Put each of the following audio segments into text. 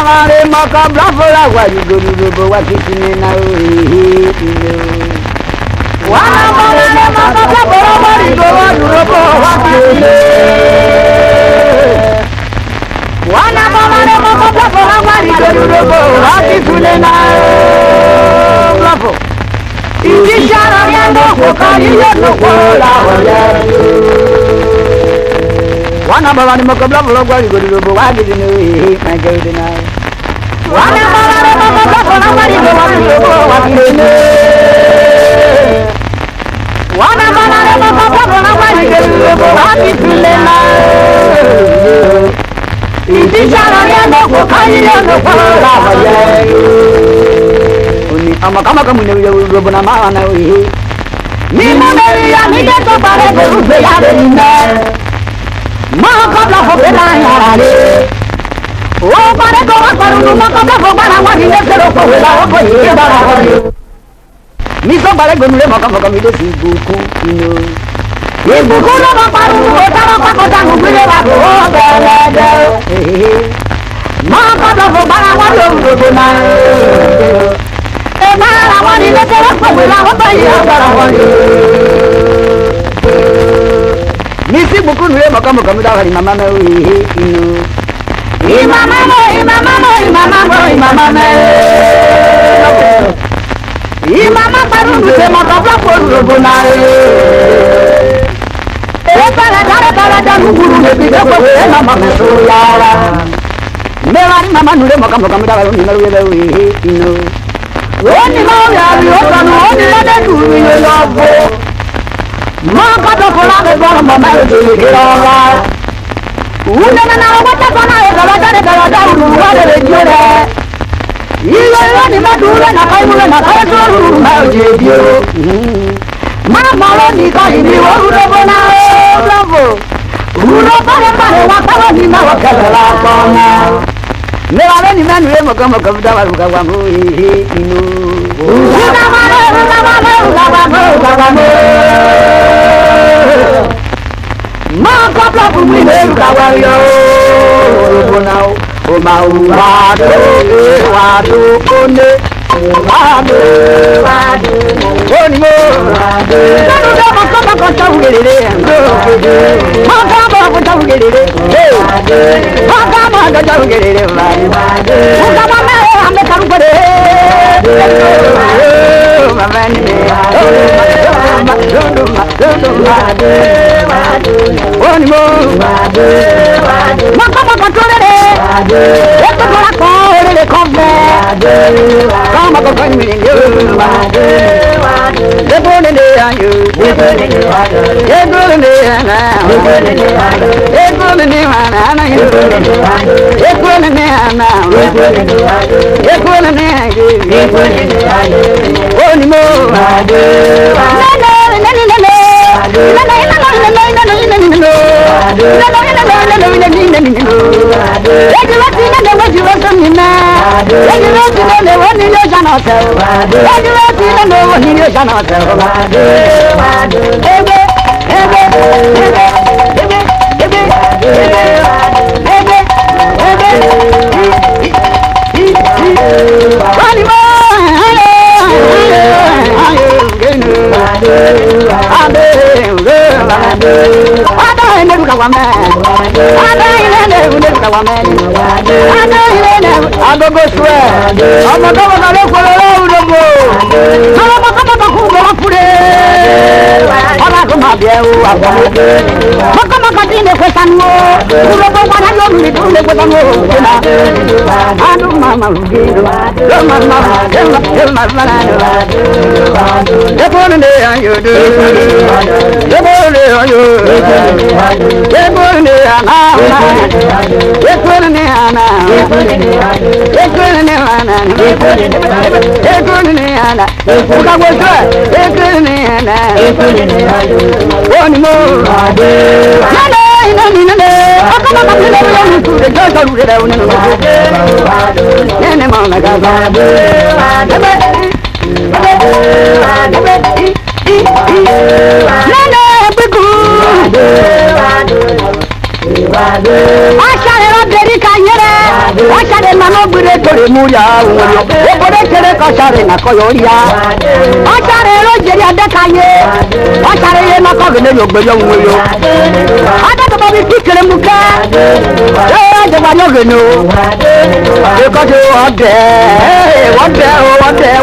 mare maka blafora wali guru wakitine na wana mare maka blafora wali guru wakitine wana mare maka blafora wali guru wakitine na blafo ikishara yando kokari yando kola wana baba ni makabla vlog wali guru wali dinu na gaudina wana baba ni makabla vlog wali guru wali dinu wana baba ni makabla vlog wali guru wali dinu ikishara yando kokari yando kola uni amakama kamune guru na maana wi ni mabeli ya migeto pare guru ya dinu makabla hobela yarale o pare ko karu makabla hobala wani nesero ko wela ko yebara wani miso bare gonule makabla mide sibuku ino ibuku na baparu o tara pa ko tangu bile ba ko bela makabla hobala wani robona e mara wani nesero ko wela ko yebara wani nisi buku nule makamu kamida hari mama me inu imama me imama paru nuse makabla poru robona e para dara nguru ne bide ko e mama me so yara me mari mama nule makamu kamida hari ninaru inu oni ma ya ri o tanu oni la de duru ye lobo makabla kola be bora mama e kirora una na wata kona e gala ruwa de jore iyo ni madura na kai mula na kai so ma jedio mama lo ni kai ni wo bona bravo uno pare wa ni na wa kala kona me wale ni manu le mokamo kabda wa ruka wa mu inu una mare makabla kumwine kawayo bonao o mauado wado one wado oni mo nanu da makaba ko tawgelele makaba ko tawgelele makaba ko tawgelele makaba me ambe karukore mamani oni mo makaba ko tolele eto la ko le konve kama ko kan mi yo de bone le ayo de bone le ayo de bone le ana de bone le ana na yo de bone le ana de bone le ayo de bone le ayo oni mo agogo swe amagaba na lekolo udogo kama kama kubo wapure ala kuma biewu agogo makama katine kwetano udogo wana yo mlitule kwetano kuna anu mama lugino mama debone ne ayo debone ayo debone ana debone ana Ashare no bure tore muria wo o bore tere ko sare na ko yoria o sare ro jeri adakaye o sare ye na ko gele yo gbe yo wo yo ada ko bi tikere muka e de ba yo geno e ko de ode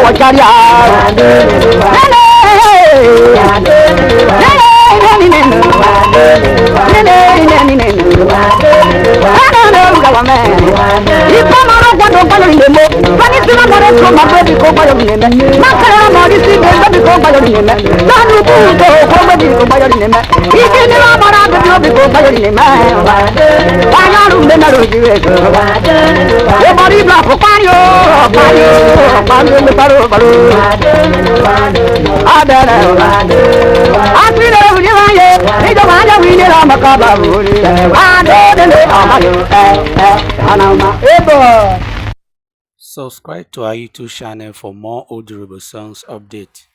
wo charia Subscribe to our YouTube channel for more audible songs updates.